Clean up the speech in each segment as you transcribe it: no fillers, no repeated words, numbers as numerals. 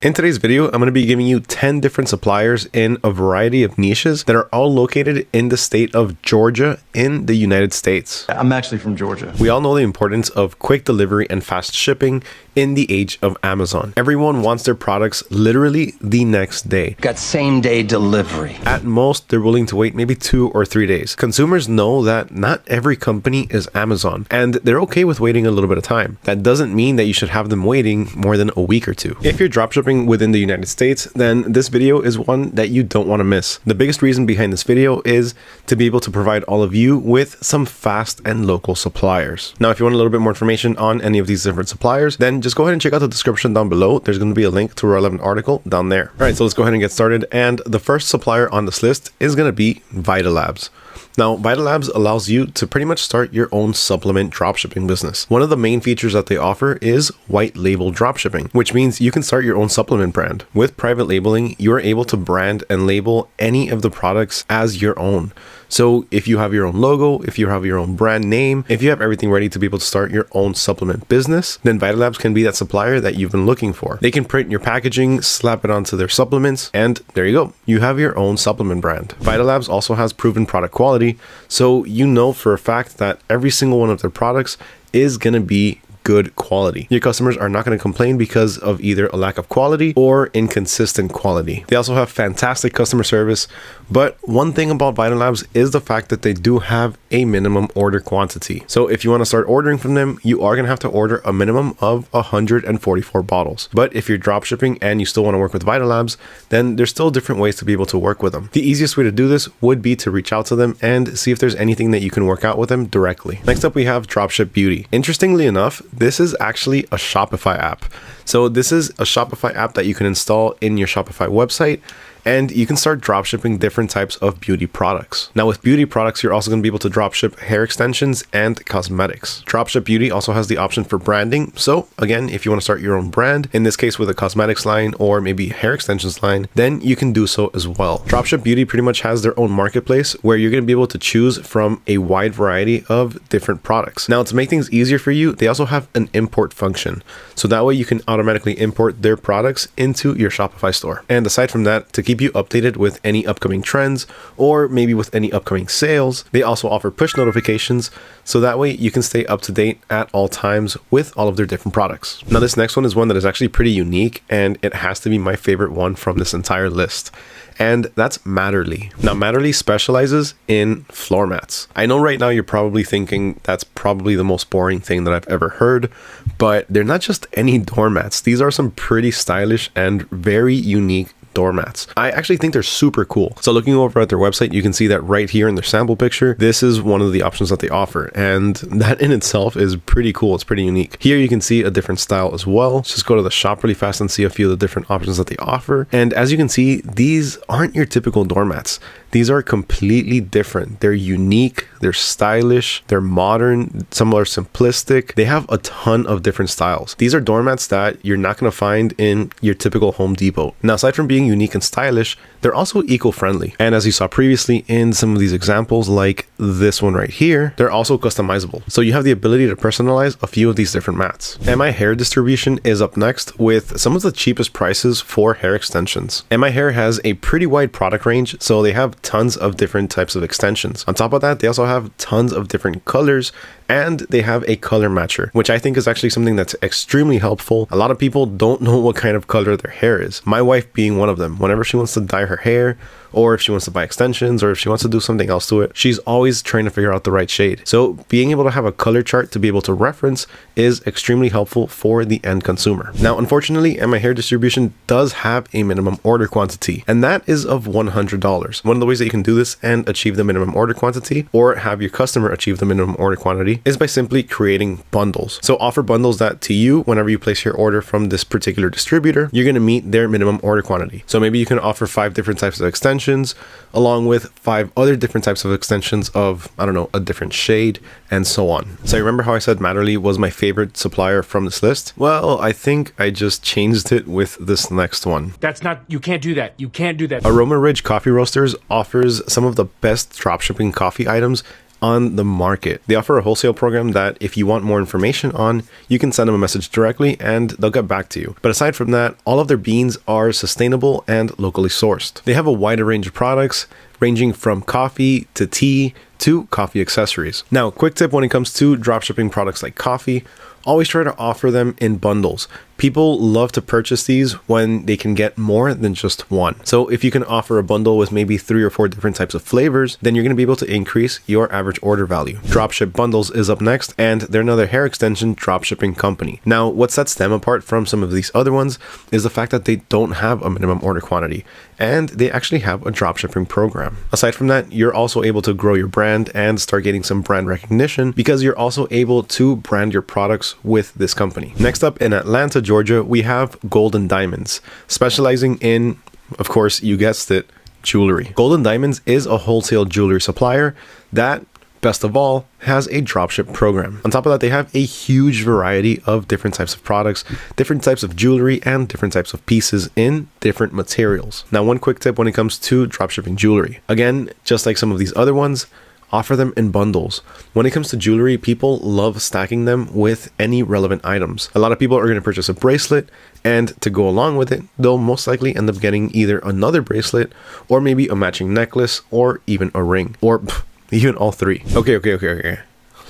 In today's video, I'm going to be giving you 10 different suppliers in a variety of niches that are all located in the state of Georgia in the United States. I'm actually from Georgia. We all know the importance of quick delivery and fast shipping in the age of Amazon. Everyone wants their products literally the next day. Got same day delivery. At most, they're willing to wait maybe 2 or 3 days. Consumers know that not every company is Amazon, and they're okay with waiting a little bit of time. That doesn't mean that you should have them waiting more than a week or two. If you're dropshipping within the United States, then this video is one that you don't want to miss. The biggest reason behind this video is to be able to provide all of you with some fast and local suppliers. Now, if you want a little bit more information on any of these different suppliers, then just go ahead and check out the description down below. There's going to be a link to a relevant article down there. All right, so let's go ahead and get started. And the first supplier on this list is going to be Vitalabs. Now, Vitalabs allows you to pretty much start your own supplement dropshipping business. One of the main features that they offer is white label dropshipping, which means you can start your own supplement brand. With private labeling, you are able to brand and label any of the products as your own. So if you have your own logo, if you have your own brand name, if you have everything ready to be able to start your own supplement business, then Vitalabs can be that supplier that you've been looking for. They can print your packaging, slap it onto their supplements, and there you go. You have your own supplement brand. Vitalabs also has proven product quality, so you know for a fact that every single one of their products is going to be good quality. Your customers are not going to complain because of either a lack of quality or inconsistent quality. They also have fantastic customer service, but one thing about Vitalabs is the fact that they do have a minimum order quantity. So if you want to start ordering from them, you are going to have to order a minimum of 144 bottles. But if you're dropshipping and you still want to work with Vitalabs, then there's still different ways to be able to work with them. The easiest way to do this would be to reach out to them and see if there's anything that you can work out with them directly. Next up, we have Dropship Beauty. Interestingly enough, this is actually a Shopify app. So this is a Shopify app that you can install in your Shopify website, and you can start dropshipping different types of beauty products. Now with beauty products, you're also going to be able to dropship hair extensions and cosmetics. Dropship Beauty also has the option for branding. So again, if you want to start your own brand, in this case with a cosmetics line or maybe hair extensions line, then you can do so as well. Dropship Beauty pretty much has their own marketplace where you're going to be able to choose from a wide variety of different products. Now to make things easier for you, they also have an import function. So that way you can automatically import their products into your Shopify store. And aside from that, to keep you updated with any upcoming trends or maybe with any upcoming sales, they also offer push notifications, so that way you can stay up to date at all times with all of their different products. Now this next one is one that is actually pretty unique, and it has to be my favorite one from this entire list, and that's Matterly. Now Matterly specializes in floor mats. I know right now you're probably thinking that's probably the most boring thing that I've ever heard, but they're not just any doormats. These are some pretty stylish and very unique doormats. I actually think they're super cool. So looking over at their website, you can see that right here in their sample picture, this is one of the options that they offer. And that in itself is pretty cool. It's pretty unique. Here you can see a different style as well. Let's just go to the shop really fast and see a few of the different options that they offer. And as you can see, these aren't your typical doormats. These are completely different. They're unique, they're stylish, they're modern, some are simplistic. They have a ton of different styles. These are doormats that you're not going to find in your typical Home Depot. Now, aside from being unique and stylish, they're also eco-friendly. And as you saw previously in some of these examples, like this one right here, they're also customizable. So you have the ability to personalize a few of these different mats. MI Hair Distribution is up next with some of the cheapest prices for hair extensions. MI Hair has a pretty wide product range, so they have tons of different types of extensions. On top of that, they also have tons of different colors, and they have a color matcher, which I think is actually something that's extremely helpful. A lot of people don't know what kind of color their hair is. My wife being one of them. Whenever she wants to dye her hair, or if she wants to buy extensions, or if she wants to do something else to it, she's always trying to figure out the right shade. So being able to have a color chart to be able to reference is extremely helpful for the end consumer. Now, unfortunately, MI Hair Distribution does have a minimum order quantity, and that is of $100. One of the ways that you can do this and achieve the minimum order quantity, or have your customer achieve the minimum order quantity, is by simply creating bundles. So offer bundles that to you, whenever you place your order from this particular distributor, you're going to meet their minimum order quantity. So maybe you can offer 5 different types of extensions along with 5 other different types of extensions of, I don't know, a different shade and so on. So remember how I said Matterly was my favorite supplier from this list? Well, I think I just changed it with this next one. That's not, you can't do that. You can't do that. Aroma Ridge Coffee Roasters offers some of the best dropshipping coffee items on the market. They offer a wholesale program that if you want more information on, you can send them a message directly and they'll get back to you. But aside from that, all of their beans are sustainable and locally sourced. They have a wider range of products ranging from coffee to tea to coffee accessories. Now, quick tip when it comes to dropshipping products like coffee, always try to offer them in bundles. People love to purchase these when they can get more than just one. So if you can offer a bundle with maybe 3 or 4 different types of flavors, then you're going to be able to increase your average order value. Dropship Bundles is up next, and they're another hair extension dropshipping company. Now, what sets them apart from some of these other ones is the fact that they don't have a minimum order quantity, and they actually have a dropshipping program. Aside from that, you're also able to grow your brand and start getting some brand recognition because you're also able to brand your products with this company. Next up, in Atlanta, Georgia, we have Golden Diamonds, specializing in, of course, you guessed it, jewelry. Golden Diamonds is a wholesale jewelry supplier that, best of all, has a dropship program. On top of that, they have a huge variety of different types of products, different types of jewelry, and different types of pieces in different materials. Now, one quick tip when it comes to dropshipping jewelry. Again, just like some of these other ones, offer them in bundles. When it comes to jewelry, people love stacking them with any relevant items. A lot of people are going to purchase a bracelet, and to go along with it, they'll most likely end up getting either another bracelet or maybe a matching necklace or even a ring, or even all three. Okay.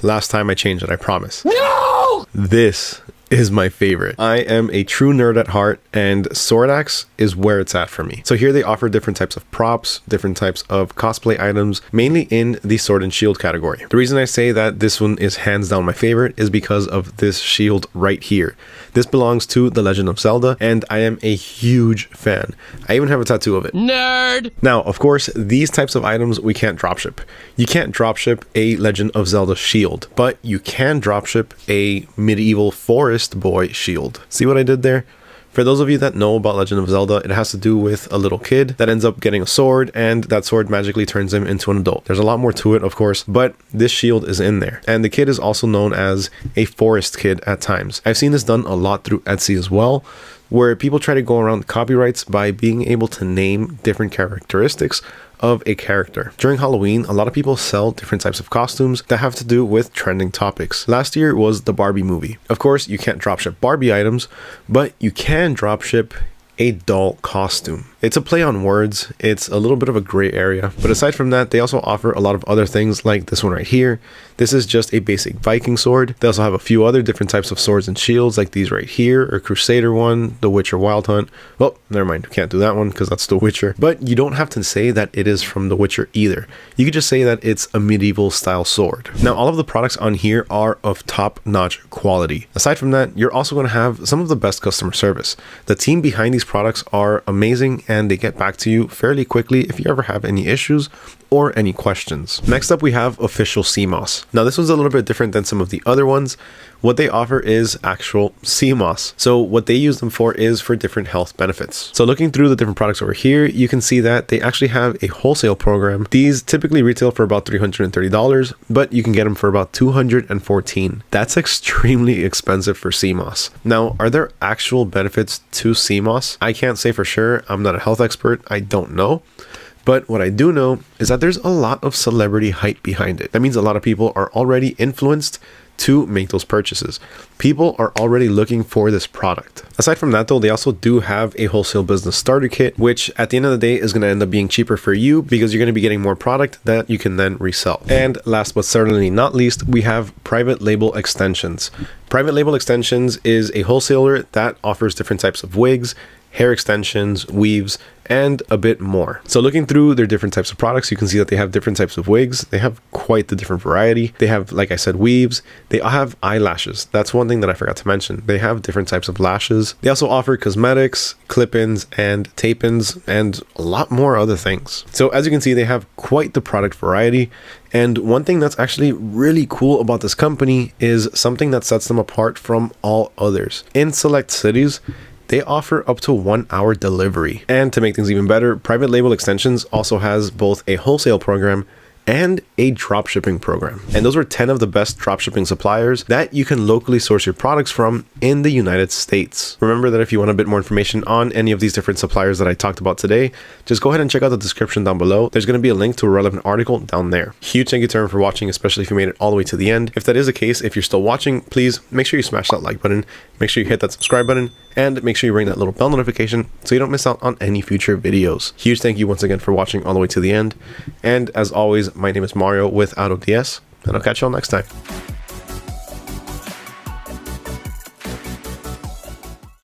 Last time I changed it, I promise. No! This is my favorite. I am a true nerd at heart, and SwordsAxe is where it's at for me. So here they offer different types of props, different types of cosplay items, mainly in the sword and shield category. The reason I say that this one is hands down my favorite is because of this shield right here. This belongs to The Legend of Zelda, and I am a huge fan. I even have a tattoo of it. Nerd! Now, of course, these types of items we can't dropship. You can't dropship a Legend of Zelda shield, but you can dropship a medieval forest boy shield. See what I did there? For those of you that know about Legend of Zelda, it has to do with a little kid that ends up getting a sword, and that sword magically turns him into an adult. There's a lot more to it, of course, but this shield is in there. And the kid is also known as a forest kid at times. I've seen this done a lot through Etsy as well, where people try to go around copyrights by being able to name different characteristics of a character. During Halloween, a lot of people sell different types of costumes that have to do with trending topics. Last year was the Barbie movie. Of course, you can't dropship Barbie items, but you can dropship a doll costume. It's a play on words. It's a little bit of a gray area, but aside from that, they also offer a lot of other things like this one right here. This is just a basic Viking sword. They also have a few other different types of swords and shields like these right here, or Crusader one, the Witcher Wild Hunt. Well, never mind, we can't do that one because that's the Witcher. But you don't have to say that it is from the Witcher either. You could just say that it's a medieval style sword. Now, all of the products on here are of top-notch quality. Aside from that, you're also going to have some of the best customer service. The team behind these products are amazing, and they get back to you fairly quickly if you ever have any issues or any questions. Next up, we have official CMOS. Now, this one's a little bit different than some of the other ones. What they offer is actual CMOS. So what they use them for is for different health benefits. So looking through the different products over here, you can see that they actually have a wholesale program. These typically retail for about $330, but you can get them for about $214. That's extremely expensive for CMOS. Now, are there actual benefits to CMOS? I can't say for sure. I'm not a health expert. I don't know. But what I do know is that there's a lot of celebrity hype behind it. That means a lot of people are already influenced to make those purchases. People are already looking for this product. Aside from that though, they also do have a wholesale business starter kit, which at the end of the day is going to end up being cheaper for you because you're going to be getting more product that you can then resell. And last but certainly not least, we have private label extensions. Private label extensions is a wholesaler that offers different types of wigs, hair extensions, weaves, and a bit more. So looking through their different types of products, you can see that they have different types of wigs. They have quite the different variety. They have, like I said, weaves. They have eyelashes. That's one thing that I forgot to mention. They have different types of lashes. They also offer cosmetics, clip-ins, and tape-ins, and a lot more other things. So as you can see, they have quite the product variety. And one thing that's actually really cool about this company is something that sets them apart from all others. In select cities, they offer up to 1 hour delivery. And to make things even better, Private Label Extensions also has both a wholesale program and a dropshipping program. And those were 10 of the best dropshipping suppliers that you can locally source your products from in the United States. Remember that if you want a bit more information on any of these different suppliers that I talked about today, just go ahead and check out the description down below. There's going to be a link to a relevant article down there. Huge thank you to everyone for watching, especially if you made it all the way to the end. If that is the case, if you're still watching, please make sure you smash that like button, make sure you hit that subscribe button, and make sure you ring that little bell notification so you don't miss out on any future videos. Huge thank you once again for watching all the way to the end. And as always, my name is Mario with AutoDS, and I'll catch you all next time.